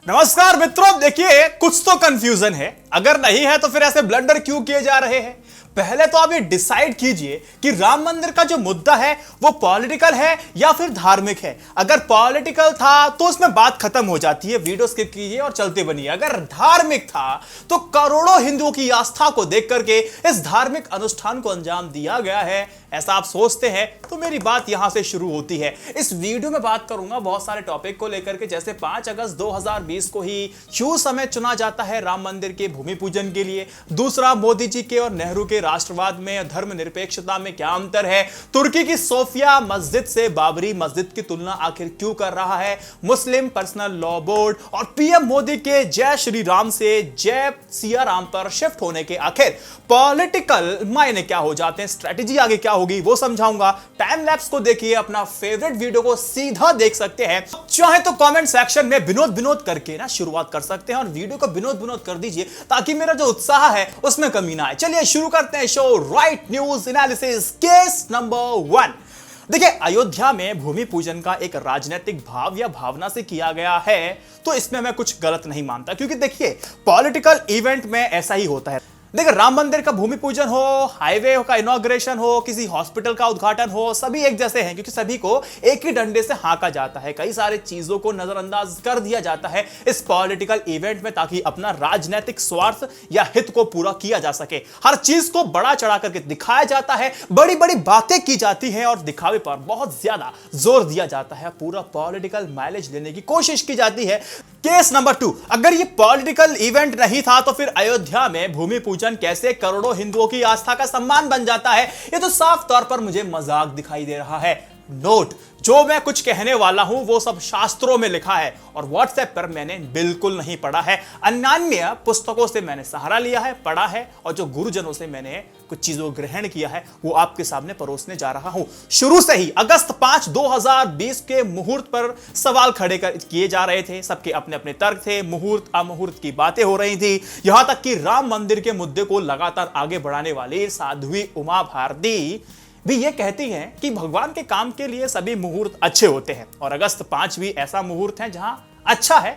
नमस्कार मित्रों, देखिए कुछ तो कंफ्यूजन है। अगर नहीं है तो फिर ऐसे ब्लंडर क्यों किए जा रहे हैं? पहले तो आप ये डिसाइड कीजिए कि राम मंदिर का जो मुद्दा है वो पॉलिटिकल है या फिर धार्मिक है। अगर पॉलिटिकल था तो उसमें बात खत्म हो जाती है, वीडियो स्किप कीजिए और चलते बनिए। अगर धार्मिक था तो करोड़ों हिंदुओं की आस्था को देख करके इस धार्मिक अनुष्ठान को अंजाम दिया गया है, ऐसा आप सोचते हैं तो मेरी बात यहां से शुरू होती है। इस वीडियो में बात करूंगा बहुत सारे टॉपिक को लेकर के, जैसे 5 अगस्त 2020 को ही क्यों समय चुना जाता है राम मंदिर के भूमि पूजन के लिए। दूसरा, मोदी जी के और नेहरू के राष्ट्रवाद में धर्मनिरपेक्षता में क्या अंतर है। तुर्की की सोफिया मस्जिद से बाबरी मस्जिद की तुलना आखिर क्यों कर रहा है। मुस्लिम पर्सनल लॉ बोर्ड और पीएम मोदी के जय श्री राम से जय सिया राम पर शिफ्ट होने के आखिर पॉलिटिकल मायने क्या हो जाते हैं, स्ट्रेटेजी आगे क्या होगी वो समझाऊंगा। टाइम लैप्स को देखिए, अपना फेवरेट वीडियो को सीधा देख सकते हैं। चाहे तो कमेंट सेक्शन में विनोद विनोद करके ना शुरुआत कर सकते हैं और वीडियो को विनोद विनोद कर दीजिए ताकि मेरा जो उत्साह है उसमें कमी ना आए। चलिए शुरू करते हैं show right news analysis. Case number 1। देखिए, अयोध्या में भूमि पूजन का एक राजनीतिक भाव या भावना से किया गया है तो इसमें मैं कुछ गलत नहीं मानता, क्योंकि देखिए पॉलिटिकल इवेंट में ऐसा ही होता है। देखिए, राम मंदिर का भूमि पूजन हो, हाईवे का इनॉग्रेशन हो, किसी हॉस्पिटल का उद्घाटन हो, सभी एक जैसे हैं क्योंकि सभी को एक ही डंडे से हाँका जाता है। कई सारे चीजों को नजरअंदाज कर दिया जाता है इस पॉलिटिकल इवेंट में ताकि अपना राजनीतिक स्वार्थ या हित को पूरा किया जा सके। हर चीज को बड़ा चढ़ा करके दिखाया जाता है, बड़ी बड़ी बातें की जाती हैं और दिखावे पर बहुत ज्यादा जोर दिया जाता है। पूरा पॉलिटिकल माइलेज लेने की कोशिश की जाती है। Case number 2। अगर ये पॉलिटिकल इवेंट नहीं था तो फिर अयोध्या में भूमि पूजन कैसे करोड़ों हिंदुओं की आस्था का सम्मान बन जाता है? ये तो साफ तौर पर मुझे मजाक दिखाई दे रहा है। नोट, जो मैं कुछ कहने वाला हूं वो सब शास्त्रों में लिखा है और व्हाट्सएप पर मैंने बिल्कुल नहीं पढ़ा है। अन्य पुस्तकों से मैंने सहारा लिया है, पढ़ा है, और जो गुरुजनों से मैंने कुछ चीजों को ग्रहण किया है वो आपके सामने परोसने जा रहा हूं। शुरू से ही अगस्त 5, 2020 के मुहूर्त पर सवाल खड़े किए जा रहे थे। सबके अपने अपने तर्क थे, मुहूर्त अमुहूर्त की बातें हो रही थी। यहां तक कि राम मंदिर के मुद्दे को लगातार आगे बढ़ाने वाली साध्वी उमा भारती भी ये कहती हैं कि भगवान के काम के लिए सभी मुहूर्त अच्छे होते हैं और अगस्त 5 भी ऐसा मुहूर्त है जहां अच्छा है।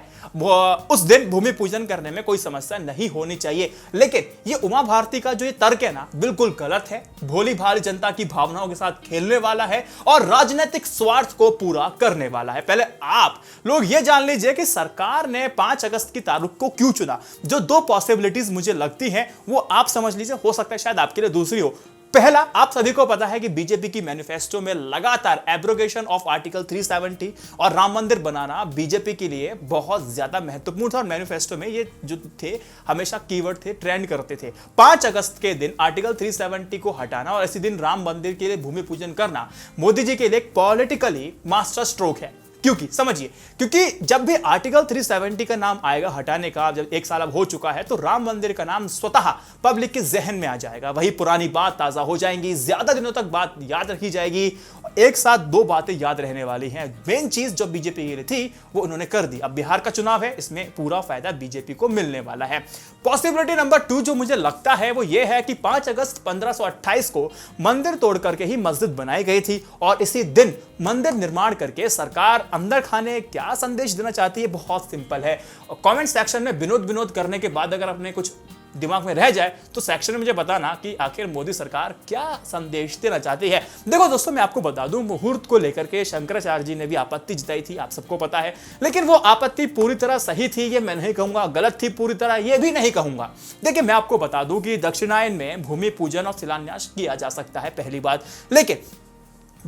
उस दिन भूमि पूजन करने में कोई समस्या नहीं होनी चाहिए। लेकिन ये उमा भारती का जो ये तर्क है ना, बिल्कुल गलत है। भोली भाली जनता की भावनाओं के साथ खेलने वाला है और राजनीतिक स्वार्थ को पूरा करने वाला है। पहले आप लोग ये जान लीजिए कि सरकार ने 5 अगस्त की तारीख को क्यों चुना। जो 2 पॉसिबिलिटीज मुझे लगती हैं वो आप समझ लीजिए, हो सकता है शायद आपके लिए दूसरी हो। पहला, आप सभी को पता है कि बीजेपी की मैनिफेस्टो में लगातार एब्रोगेशन ऑफ आर्टिकल 370 और राम मंदिर बनाना बीजेपी के लिए बहुत ज्यादा महत्वपूर्ण था और मैनिफेस्टो में ये जो थे हमेशा कीवर्ड थे, ट्रेंड करते थे। 5 अगस्त के दिन आर्टिकल 370 को हटाना और इसी दिन राम मंदिर के लिए भूमि पूजन करना मोदी जी के लिए एक पॉलिटिकली मास्टर स्ट्रोक है। क्योंकि समझिए, क्योंकि जब भी आर्टिकल 370 का नाम आएगा हटाने का, जब 1 साल अब हो चुका है, तो राम मंदिर का नाम स्वतः पब्लिक के जहन में आ जाएगा। वही पुरानी बात ताजा हो जाएंगी, ज्यादा दिनों तक बात याद रखी जाएगी। एक साथ 2 बातें याद रहने वाली हैं। मेन चीज जो बीजेपी के लिए थी वो उन्होंने कर दी। अब बिहार का चुनाव है, इसमें पूरा फायदा बीजेपी को मिलने वाला है। पॉसिबिलिटी नंबर 2 जो मुझे लगता है वो ये है कि 5 अगस्त 1528 को मंदिर तोड़ करके ही मस्जिद बनाई गई थी और इसी दिन मंदिर निर्माण करके सरकार अंदर खाने क्या संदेश देना चाहती है, बहुत सिंपल है। और कमेंट सेक्शन में विनोद विनोद करने के बाद अगर अपने कुछ दिमाग में रह जाए तो सेक्शन में मुझे बताना कि आखिर मोदी सरकार क्या संदेश देना चाहती है। देखो दोस्तों, मैं आपको बता दूं, मुहूर्त को लेकर के शंकराचार्य जी ने भी आपत्ति जताई थी, आप सबको पता है। लेकिन वो आपत्ति पूरी तरह सही थी ये मैं नहीं कहूंगा, गलत थी पूरी तरह ये भी नहीं कहूंगा। देखिए, मैं आपको बता दूं कि दक्षिणायन में भूमि पूजन और शिलान्यास किया जा सकता है, पहली बात, लेकिन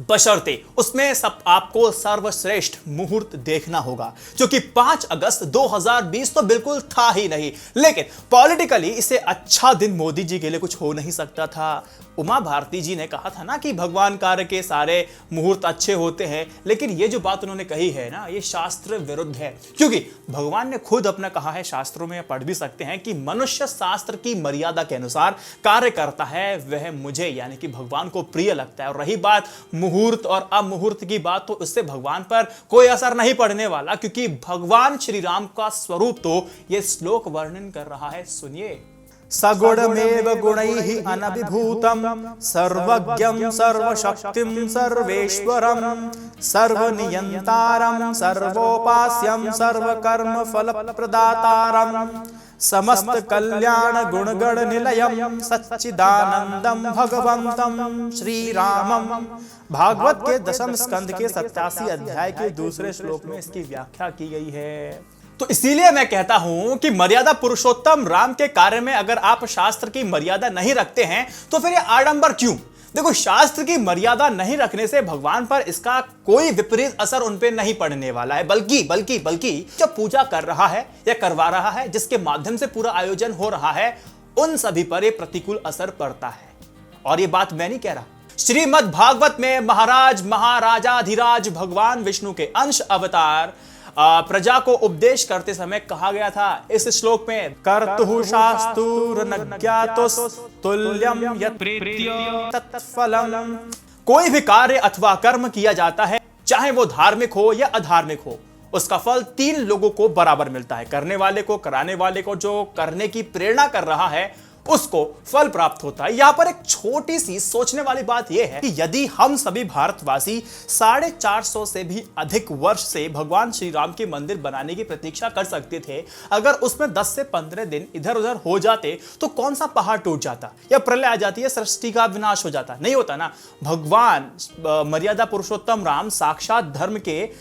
बशर्ते उसमें सब आपको सर्वश्रेष्ठ मुहूर्त देखना होगा, जो कि 5 अगस्त 2020 तो बिल्कुल था ही नहीं। लेकिन पॉलिटिकली इसे अच्छा दिन मोदी जी के लिए कुछ हो नहीं सकता था। उमा भारती जी ने कहा था ना कि भगवान कार्य के सारे मुहूर्त अच्छे होते हैं, लेकिन ये जो बात उन्होंने कही है ना, ये शास्त्र विरुद्ध है, क्योंकि भगवान ने खुद अपना कहा है, शास्त्रों में पढ़ भी सकते हैं कि मनुष्य शास्त्र की मर्यादा के अनुसार कार्य करता है, वह मुझे यानी कि भगवान को प्रिय लगता है। और रही बात मुहूर्त और अमुहूर्त की बात, तो इससे भगवान पर कोई असर नहीं पड़ने वाला, क्योंकि भगवान श्री राम का स्वरूप तो यह श्लोक वर्णन कर रहा है। सुनिए, सगुणमेव गुणैः अनभिभूतं सर्वज्ञं सर्वशक्तिं सर्वेश्वरं सर्वनियंतारं सर्वोपास्यं सर्वकर्मफलप्रदातारं समस्त कल्याण गुणगण निलयम सच्चिदानंदम भगवंतम श्री रामम। भागवत के दशम स्कंद के 87 अध्याय के दूसरे श्लोक में इसकी व्याख्या की गई है। तो इसीलिए मैं कहता हूं कि मर्यादा पुरुषोत्तम राम के कार्य में अगर आप शास्त्र की मर्यादा नहीं रखते हैं तो फिर ये आडंबर क्यों? देखो, शास्त्र की मर्यादा नहीं रखने से भगवान पर इसका कोई विपरीत असर उन पे नहीं पड़ने वाला है, बल्कि जो पूजा कर रहा है या करवा रहा है, जिसके माध्यम से पूरा आयोजन हो रहा है, उन सभी पर यह प्रतिकूल असर पड़ता है। और ये बात मैं नहीं कह रहा, श्रीमद् भागवत में महाराज महाराजाधिराज भगवान विष्णु के अंश अवतार प्रजा को उपदेश करते समय कहा गया था इस श्लोक में, कर्तुः शास्तुर्नज्ञातुस् तुल्यं यत् प्रीत्य तत्फलम्। कोई भी कार्य अथवा कर्म किया जाता है, चाहे वो धार्मिक हो या अधार्मिक हो, उसका फल 3 लोगों को बराबर मिलता है। करने वाले को, कराने वाले को, जो करने की प्रेरणा कर रहा है उसको फल प्राप्त होता है। यहां पर एक छोटी सी सोचने वाली बात यह है कि यदि हम सभी भारतवासी 450 से भी अधिक वर्ष से भगवान श्री राम के मंदिर बनाने की प्रतीक्षा कर सकते थे, अगर उसमें 10 से 15 दिन इधर उधर हो जाते तो कौन सा पहाड़ टूट जाता या प्रलय आ जाती है, सृष्टि का विनाश हो जाता? नहीं होता ना। भगवान मर्यादा पुरुषोत्तम राम साक्षात धर्म के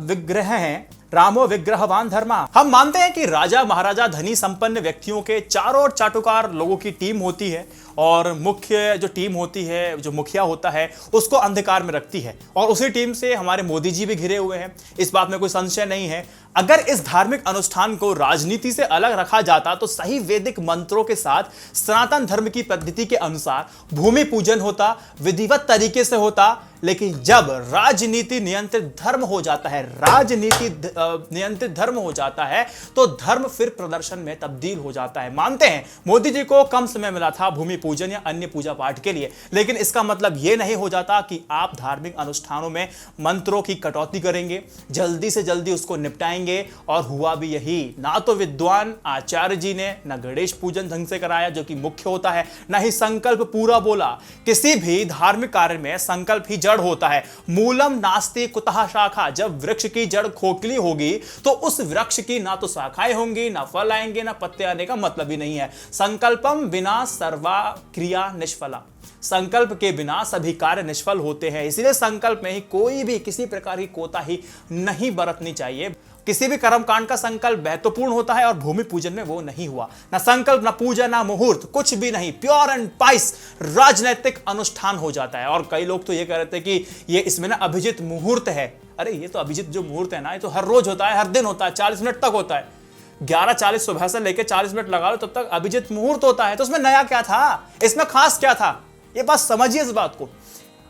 विग्रह हैं। रामो विग्रहवान धर्मा। हम मानते हैं कि राजा महाराजा धनी संपन्न व्यक्तियों के चारों ओर चाटुकार लोगों की टीम होती है और मुख्य जो टीम होती है, जो मुखिया होता है, उसको अंधकार में रखती है। और उसी टीम से हमारे मोदी जी भी घिरे हुए हैं, इस बात में कोई संशय नहीं है। अगर इस धार्मिक अनुष्ठान को राजनीति से अलग रखा जाता तो सही वैदिक मंत्रों के साथ सनातन धर्म की पद्धति के अनुसार भूमि पूजन होता, विधिवत तरीके से होता। लेकिन जब राजनीति नियंत्रित धर्म हो जाता है, नियंत्रित धर्म हो जाता है, तो धर्म फिर प्रदर्शन में तब्दील हो जाता है। मानते हैं मोदी जी को कम समय मिला था भूमि पूजन या अन्य पूजा पाठ के लिए, लेकिन इसका मतलब यह नहीं हो जाता कि आप धार्मिक अनुष्ठानों में मंत्रों की कटौती करेंगे, जल्दी से जल्दी उसको निपटाएंगे। और हुआ भी यही। ना तो विद्वान आचार्य जी ने ना गणेश पूजन ढंग से कराया, जो कि मुख्य होता है, ना ही संकल्प पूरा बोला। किसी भी धार्मिक कार्य में संकल्प ही जड़ होता है। मूलम नास्ति कुतः शाखा। जब वृक्ष की जड़ खोखली होगी तो उस वृक्ष की ना तो शाखाएं होंगी, ना फल आएंगे, ना पत्ते आने का मतलब ही नहीं है। संकल्पम बिना सर्वा क्रिया निष्फला। संकल्प के बिना सभी कार्य निष्फल होते हैं। इसलिए संकल्प में ही कोई भी किसी प्रकार की कोताही नहीं बरतनी चाहिए। किसी भी कर्मकांड का संकल्प महत्वपूर्ण होता है और भूमि पूजन में वो नहीं हुआ। ना संकल्प, ना पूजा, ना मुहूर्त, कुछ भी नहीं। प्योर एंड पाइस राजनैतिक अनुष्ठान हो जाता है। और कई लोग तो ये कह रहे थे कि ये इसमें ना अभिजित मुहूर्त है। अरे ये तो अभिजित जो मुहूर्त है ना, ये तो हर रोज होता है, हर दिन होता है, 40 मिनट तक होता है। 11:40 सुबह से लेकर 40 मिनट लगा लो, तब तक अभिजित मुहूर्त होता है। तो उसमें नया क्या था, इसमें खास क्या था? ये बात समझिए इस बात को।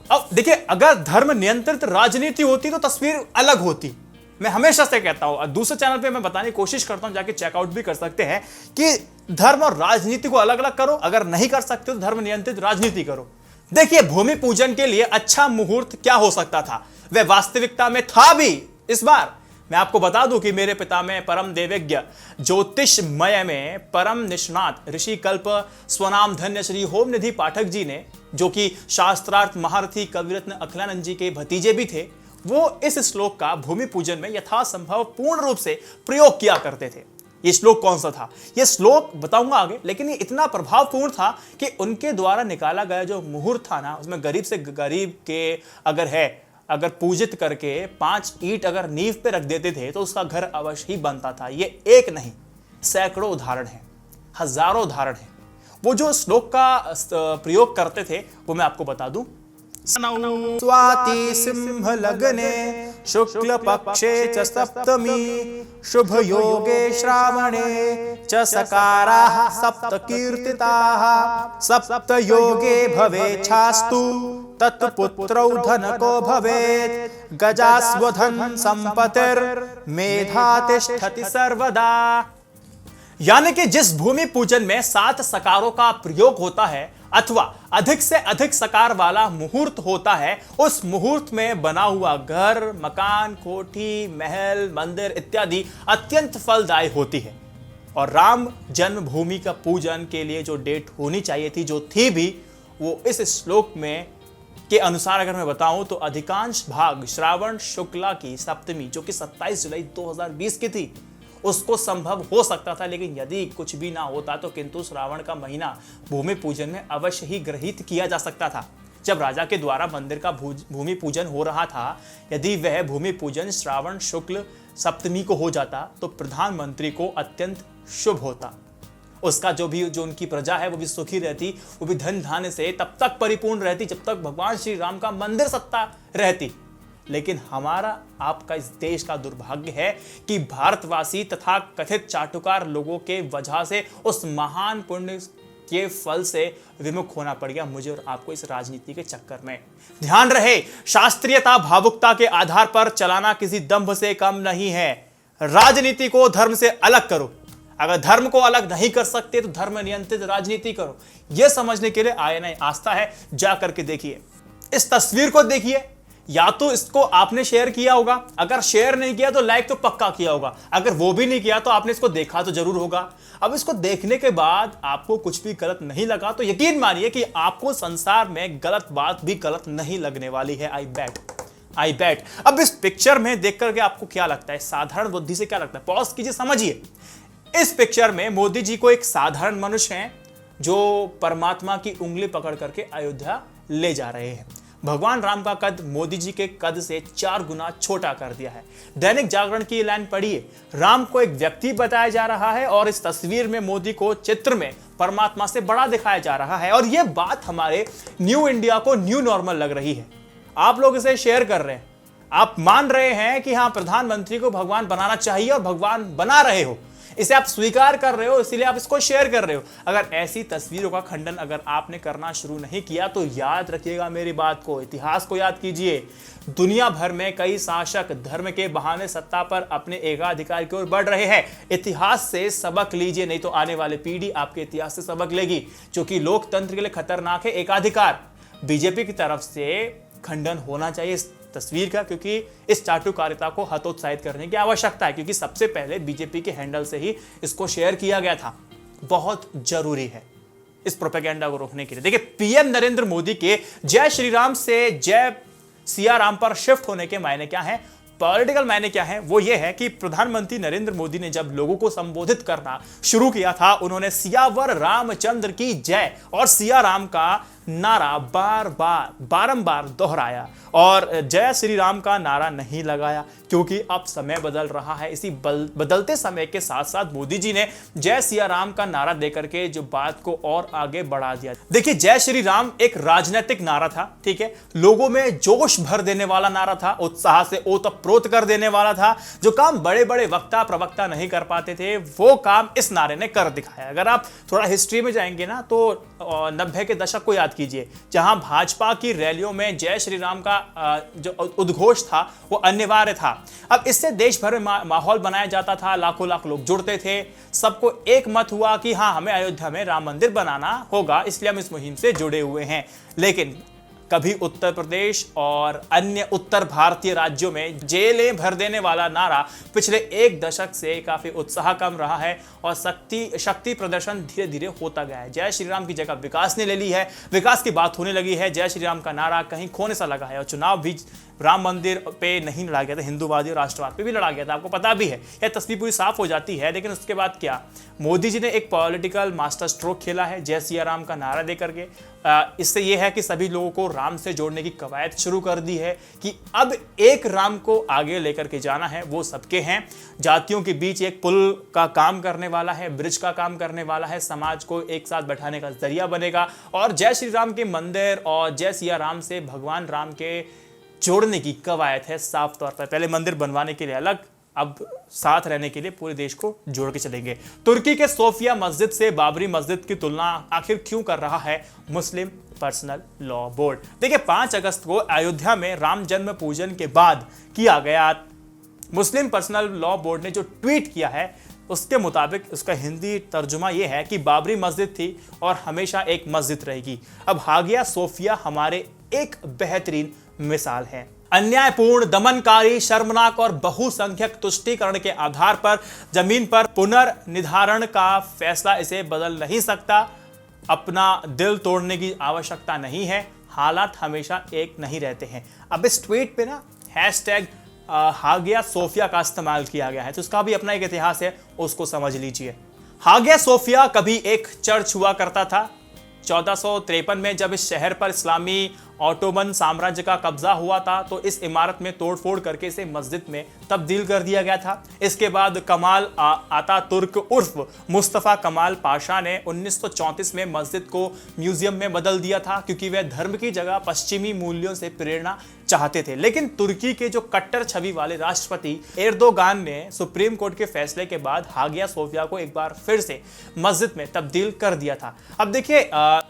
अब देखिए, अगर धर्म नियंत्रित राजनीति होती तो तस्वीर अलग होती। मैं हमेशा से कहता हूं, दूसरे चैनल पे मैं बताने की कोशिश करता हूं, जाके चेकआउट भी कर सकते हैं, कि धर्म और राजनीति को अलग अलग करो। अगर नहीं कर सकते तो धर्म नियंत्रित राजनीति करो। देखिए, भूमि पूजन के लिए अच्छा मुहूर्त क्या हो सकता था, वह वास्तविकता में था भी। इस बार मैं आपको बता दूं कि मेरे पिता में परम देवज्ञ ज्योतिषमय में परम निष्णात ऋषि कल्प स्वनाम धन्य श्री होम निधि पाठक जी ने, जो कि शास्त्रार्थ महारथी कविरत्न अखिलानंद जी के भतीजे भी थे, वो इस श्लोक का भूमि पूजन में यथासंभव पूर्ण रूप से प्रयोग किया करते थे। ये श्लोक कौन सा था, ये श्लोक बताऊंगा आगे, लेकिन ये इतना प्रभावपूर्ण था कि उनके द्वारा निकाला गया जो मुहूर्त था ना, उसमें गरीब से गरीब के अगर पूजित करके 5 ईंट अगर नींव पे रख देते थे तो उसका घर अवश्य ही बनता था। ये एक नहीं, सैकड़ों उदाहरण हैं, हजारों उदाहरण हैं। वो जो श्लोक का प्रयोग करते थे वो मैं आपको बता दूं। स्वाति सिंह लग्ने शुक्ल पक्षे च सप्तमी शुभ योगे श्रावणे च सकाराः सप्त कीर्तिताः सप्त योगे भवेच्छास्तु तत्पुत्रौ धनको भवेत् गजास्वधन संपत्तिर मेधा तिष्ठति सर्वदा। यानी कि जिस भूमि पूजन में 7 सकारों का प्रयोग होता है अथवा अधिक से अधिक सकार वाला मुहूर्त होता है, उस मुहूर्त में बना हुआ घर, मकान, कोठी, महल, मंदिर इत्यादि अत्यंत फलदायी होती है। और राम जन्मभूमि का पूजन के लिए जो डेट होनी चाहिए थी, जो थी भी, वो इस श्लोक में के अनुसार अगर मैं बताऊं तो अधिकांश भाग श्रावण शुक्ला की सप्तमी जो कि 27 जुलाई 2020 की थी उसको संभव हो सकता था। लेकिन यदि कुछ भी ना होता तो किंतु श्रावण का महीना भूमि पूजन में अवश्य ही गृहीत किया जा सकता था। जब राजा के द्वारा मंदिर का भूमि पूजन हो रहा था, यदि वह भूमि पूजन श्रावण शुक्ल सप्तमी को हो जाता तो प्रधानमंत्री को अत्यंत शुभ होता। उसका जो उनकी प्रजा है वो भी सुखी रहती, वो भी धन धान्य से तब तक परिपूर्ण रहती जब तक भगवान श्री राम का मंदिर सत्ता रहती। लेकिन हमारा आपका इस देश का दुर्भाग्य है कि भारतवासी तथा कथित चाटुकार लोगों के वजह से उस महान पुण्य के फल से विमुख होना पड़ गया मुझे और आपको इस राजनीति के चक्कर में। ध्यान रहे, शास्त्रीयता भावुकता के आधार पर चलाना किसी दंभ से कम नहीं है। राजनीति को धर्म से अलग करो। अगर धर्म को अलग नहीं कर सकते तो धर्म नियंत्रित राजनीति करो। यह समझने के लिए आईएनआई आस्था है, जा करके देखिए। इस तस्वीर को देखिए, या तो इसको आपने शेयर किया होगा, अगर शेयर नहीं किया तो लाइक तो पक्का किया होगा, अगर वो भी नहीं किया तो आपने इसको देखा तो जरूर होगा। अब इसको देखने के बाद आपको कुछ भी गलत नहीं लगा तो यकीन मानिए कि आपको संसार में गलत बात भी गलत नहीं लगने वाली है। आई बैट। अब इस पिक्चर में देख करके आपको क्या लगता है, साधारण बुद्धि से क्या लगता है? पॉज कीजिए, समझिए। इस पिक्चर में मोदी जी को एक साधारण मनुष्य हैं जो परमात्मा की उंगली पकड़ करके अयोध्या ले जा रहे हैं। भगवान राम का कद मोदी जी के कद से 4 गुना छोटा कर दिया है। दैनिक जागरण की लाइन पढ़िए, राम को एक व्यक्ति बताया जा रहा है और इस तस्वीर में मोदी को चित्र में परमात्मा से बड़ा दिखाया जा रहा है। और यह बात हमारे न्यू इंडिया को न्यू नॉर्मल लग रही है। आप लोग इसे शेयर कर रहे हैं, आप मान रहे हैं कि हाँ प्रधानमंत्री को भगवान बनाना चाहिए और भगवान बना रहे हो, इसे आप स्वीकार कर रहे हो, इसीलिए आप इसको शेयर कर रहे हो। अगर ऐसी तस्वीरों का खंडन अगर आपने करना शुरू नहीं किया तो याद रखिएगा मेरी बात को, इतिहास को याद कीजिए। दुनिया भर में कई शासक धर्म के बहाने सत्ता पर अपने एकाधिकार की ओर बढ़ रहे हैं। इतिहास से सबक लीजिए, नहीं तो आने वाली पीढ़ी आपके इतिहास से सबक लेगी, जो कि लोकतंत्र के लिए खतरनाक है। एकाधिकार बीजेपी की तरफ से खंडन होना चाहिए इस तस्वीर का, क्योंकि इस चाटुकारिता को हतोत्साहित करने की आवश्यकता है, क्योंकि सबसे पहले बीजेपी के हैंडल से ही इसको शेयर किया गया था। बहुत जरूरी है इस प्रोपेगेंडा को रोकने के लिए। देखिए, पीएम नरेंद्र मोदी के जय श्री राम से जय सिया राम पर शिफ्ट होने के मायने क्या हैं, पॉलिटिकल मायने क्या है? वो ये है कि प्रधानमंत्री नरेंद्र मोदी ने जब लोगों को संबोधित करना शुरू किया था, उन्होंने सियावर रामचंद्र की जय और सिया राम का नारा बारंबार दोहराया और जय श्री राम का नारा नहीं लगाया, क्योंकि अब समय बदल रहा है। इसी बदलते समय के साथ साथ मोदी जी ने जय सिया राम का नारा देकर के जो बात को और आगे बढ़ा दिया। देखिए, जय श्री राम एक राजनीतिक नारा था, ठीक है, लोगों में जोश भर देने वाला नारा था, उत्साह से ओतप्रोत कर देने वाला था। जो काम बड़े बड़े वक्ता प्रवक्ता नहीं कर पाते थे वो काम इस नारे ने कर दिखाया। अगर आप थोड़ा हिस्ट्री में जाएंगे ना तो 90 के दशक को याद कीजिए, जहां भाजपा की रैलियों में जय श्री राम का जो उद्घोष था वो अनिवार्य था। अब इससे देश भर में माहौल बनाया जाता था, लाखों लाख लोग जुड़ते थे, सबको एक मत हुआ कि हाँ हमें अयोध्या में राम मंदिर बनाना होगा, इसलिए हम इस मुहिम से जुड़े हुए हैं। लेकिन कभी उत्तर प्रदेश और अन्य उत्तर भारतीय राज्यों में जेलें भर देने वाला नारा पिछले 1 दशक से काफी उत्साह कम रहा है और शक्ति प्रदर्शन धीरे धीरे होता गया है। जय श्री राम की जगह विकास ने ले ली है, विकास की बात होने लगी है। जय श्री राम का नारा कहीं खोने सा लगा है और चुनाव भी राम मंदिर पे नहीं लड़ा गया था, हिंदूवादी और राष्ट्रवाद पे भी लड़ा गया था, आपको पता भी है। यह तस्वीर पूरी साफ हो जाती है। लेकिन उसके बाद क्या, मोदी जी ने एक पॉलिटिकल मास्टर स्ट्रोक खेला है जय सिया राम का नारा देकर के। इससे यह है कि सभी लोगों को राम से जोड़ने की कवायद शुरू कर दी है कि अब एक राम को आगे लेकर के जाना है, वो सबके हैं। जातियों के बीच एक पुल का काम करने वाला है, ब्रिज का काम करने वाला है, समाज को एक साथ बैठाने का जरिया बनेगा। और जय श्री राम के मंदिर और जय सिया राम से भगवान राम के जोड़ने की कवायद है साफ तौर पर। पहले मंदिर बनवाने के लिए अलग, अब साथ रहने के लिए पूरे देश को जोड़ के चलेंगे। तुर्की के सोफिया मस्जिद से बाबरी मस्जिद की तुलना आखिर क्यों कर रहा है मुस्लिम पर्सनल लॉ बोर्ड? देखिए, 5 अगस्त को अयोध्या में राम जन्म पूजन के बाद किया गया मुस्लिम पर्सनल लॉ बोर्ड ने जो ट्वीट किया है उसके मुताबिक उसका हिंदी तर्जुमा यह है कि बाबरी मस्जिद थी और हमेशा एक मस्जिद रहेगी। अब हागिया सोफिया हमारे एक बेहतरीन मिसाल है। अन्यायपूर्ण, दमनकारी, शर्मनाक और बहुसंख्यक तुष्टीकरण के आधार पर जमीन पर पुनर्निर्धारण का फैसला इसे बदल नहीं सकता। अपना दिल तोड़ने की आवश्यकता नहीं है, हालात हमेशा एक नहीं रहते हैं। अब इस ट्वीट पे ना हैशटैग हागिया सोफिया का इस्तेमाल किया गया है, तो उसका भी अपना एक इतिहास है, उसको समझ लीजिए। हागिया सोफिया कभी एक चर्च हुआ करता था। 1453 में जब इस शहर पर इस्लामी ऑटोमन साम्राज्य का कब्जा हुआ था तो इस इमारत में तोड़फोड़ करके इसे मस्जिद में तब्दील कर दिया गया था। इसके बाद कमाल आतातुर्क उर्फ मुस्तफ़ा कमाल पाशा ने 1934 में मस्जिद को म्यूजियम में बदल दिया था, क्योंकि वह धर्म की जगह पश्चिमी मूल्यों से प्रेरणा चाहते थे। लेकिन तुर्की के जो कट्टर छवि वाले राष्ट्रपति एर्दोगान ने सुप्रीम कोर्ट के फैसले के बाद हागिया सोफिया को एक बार फिर से मस्जिद में तब्दील कर दिया था। अब देखिए,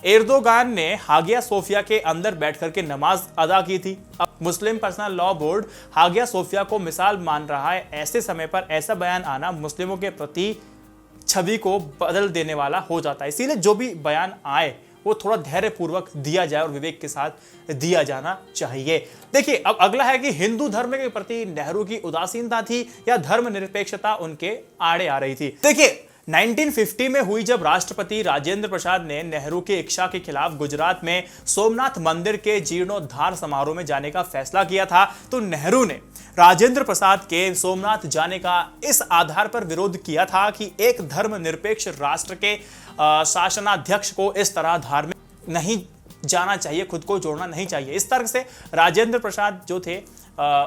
एर्दोगान ने हागिया सोफिया के अंदर बैठ करके नमाज अदा की थी। अब Muslim personal law board Hagia Sophia को मिसाल मान रहा है। ऐसे समय पर ऐसा बयान आना मुस्लिमों के प्रति छवि को बदल देने वाला हो जाता है। इसीलिए जो भी बयान आए वो थोड़ा धैर्यपूर्वक दिया जाए और विवेक के साथ दिया जाना चाहिए। देखिए, अब अगला है कि हिंदू धर्म के प्रति नेहरू की उदासीनता थी या धर्मनिरपेक्षता उनके आड़े आ रही थी। देखिए, 1950 में हुई जब राष्ट्रपति राजेंद्र प्रसाद ने नेहरू की इच्छा के खिलाफ गुजरात में सोमनाथ मंदिर के जीर्णोद्धार समारोह में जाने का फैसला किया था, तो नेहरू ने राजेंद्र प्रसाद के सोमनाथ जाने का इस आधार पर विरोध किया था कि एक धर्मनिरपेक्ष राष्ट्र के शासनाध्यक्ष को इस तरह धार्मिक नहीं जाना चाहिए, खुद को जोड़ना नहीं चाहिए। इस तर्क से राजेंद्र प्रसाद जो थे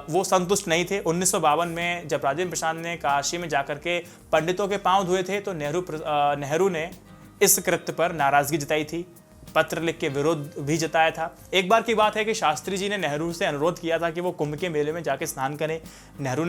वो संतुष्ट नहीं थे। 1952 में जब राजेंद्र प्रसाद ने काशी में जाकर के पंडितों के पांव धोए थे तो नेहरू ने इस कृत्य पर नाराजगी जताई थी, पत्र लिख के विरोध भी जताया था। एक बार की बात है कि शास्त्री जी ने नेहरू से अनुरोध किया था कि वो कुंभ के मेले में जाके स्नान करें। नेहरू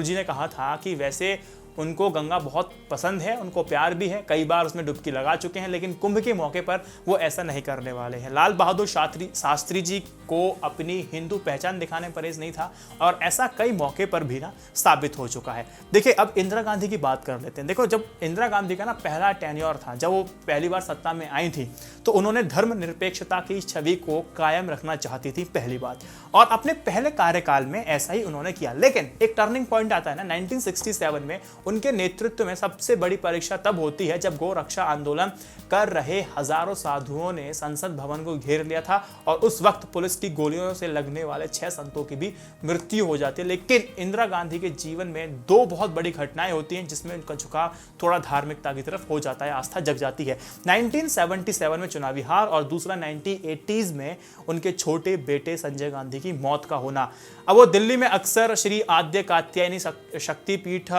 जी ने कहा था कि वैसे उनको गंगा बहुत पसंद है, उनको प्यार भी है, कई बार उसमें डुबकी लगा चुके हैं, लेकिन कुंभ के मौके पर वो ऐसा नहीं करने वाले हैं। लाल बहादुर शास्त्री जी को अपनी हिंदू पहचान दिखाने परहेज नहीं था और ऐसा कई मौके पर भी ना साबित हो चुका है। देखिए, अब इंदिरा गांधी की बात कर लेते हैं। देखो, जब इंदिरा गांधी का ना पहला टेन्योर था, जब वो पहली बार सत्ता में आई थी, तो उन्होंने धर्मनिरपेक्षता की छवि को कायम रखना चाहती थी, पहली बात, और अपने पहले कार्यकाल में ऐसा ही उन्होंने किया। लेकिन एक टर्निंग पॉइंट आता है ना 1967 में। उनके नेतृत्व में सबसे बड़ी परीक्षा तब होती है जब गौ रक्षा आंदोलन कर रहे हजारों साधुओं ने संसद भवन को घेर लिया था और उस वक्त पुलिस की गोलियों से लगने वाले 6 संतों की भी मृत्यु हो जाती है। लेकिन इंदिरा गांधी के जीवन में 2 बहुत बड़ी घटनाएं होती हैं जिसमें उनका झुकाव थोड़ा धार्मिकता की तरफ हो जाता है, आस्था जग जाती है। 1977 में चुनावी हार और दूसरा 1980s में उनके छोटे बेटे संजय गांधी की मौत का होना। अब वो दिल्ली में अक्सर श्री आद्य कात्यायनी शक्तिपीठ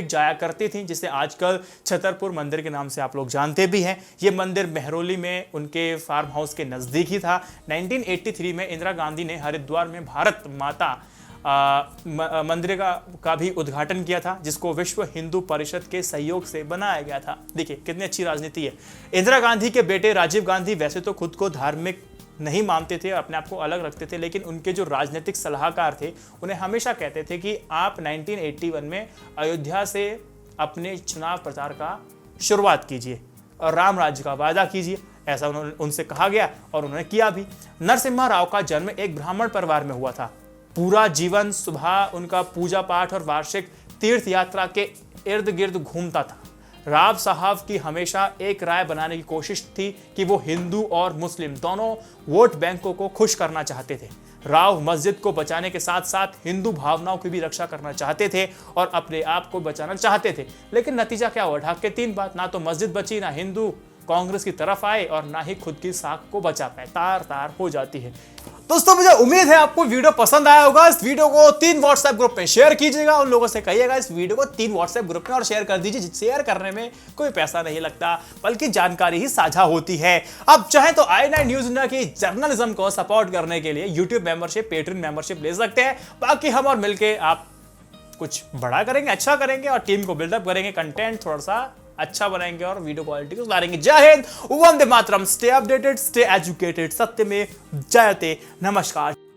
जाया करती थी, जिसे आजकल छतरपुर मंदिर के नाम से आप लोग जानते भी हैं। ये मंदिर मेहरौली में उनके फार्म हाउस के नजदीक ही था। 1983 में इंदिरा गांधी ने हरिद्वार में भारत माता मंदिर का भी उद्घाटन किया था, जिसको विश्व हिंदू परिषद के सहयोग से बनाया गया था। देखिए कितनी अच्छी राजनीति है। इंदिरा गांधी के बेटे राजीव गांधी वैसे तो खुद को धार्मिक नहीं मानते थे, अपने आप को अलग रखते थे, लेकिन उनके जो राजनीतिक सलाहकार थे उन्हें हमेशा कहते थे कि आप 1981 में अयोध्या से अपने चुनाव प्रचार का शुरुआत कीजिए और राम राज्य का वादा कीजिए। ऐसा उनसे कहा गया और उन्होंने किया भी। नरसिम्हा राव का जन्म एक ब्राह्मण परिवार में हुआ था। पूरा जीवन सुबह उनका पूजा पाठ और वार्षिक तीर्थ यात्रा के इर्द गिर्द घूमता था। राव साहब की हमेशा एक राय बनाने की कोशिश थी कि वो हिंदू और मुस्लिम दोनों वोट बैंकों को खुश करना चाहते थे। राव मस्जिद को बचाने के साथ साथ हिंदू भावनाओं की भी रक्षा करना चाहते थे और अपने आप को बचाना चाहते थे। लेकिन नतीजा क्या हुआ? ढाक के 3 बात, ना तो मस्जिद बची, ना हिंदू कांग्रेस की तरफ आए और ना ही खुद की साख को बचा पाए। तार तार हो जाती है। दोस्तों मुझे उम्मीद है आपको वीडियो पसंद आया होगा। इस वीडियो को 3 व्हाट्सएप ग्रुप में शेयर कीजिएगा। उन लोगों से कहिएगा इस वीडियो को 3 व्हाट्सएप ग्रुप में और शेयर कर दीजिए। शेयर करने में कोई पैसा नहीं लगता, बल्कि जानकारी ही साझा होती है। अब चाहे तो i9 न्यूज इंडिया की जर्नलिज्म को सपोर्ट करने के लिए यूट्यूब मेंबरशिप, पेट्रियन मेंबरशिप ले सकते हैं। बाकी हम और मिलके आप कुछ बड़ा करेंगे, अच्छा करेंगे और टीम को बिल्डअप करेंगे, कंटेंट थोड़ा सा अच्छा बनाएंगे और वीडियो क्वालिटी को सुधारेंगे। जय Hind, Vande Mataram, stay updated, stay educated, सत्य में जयते। नमस्कार।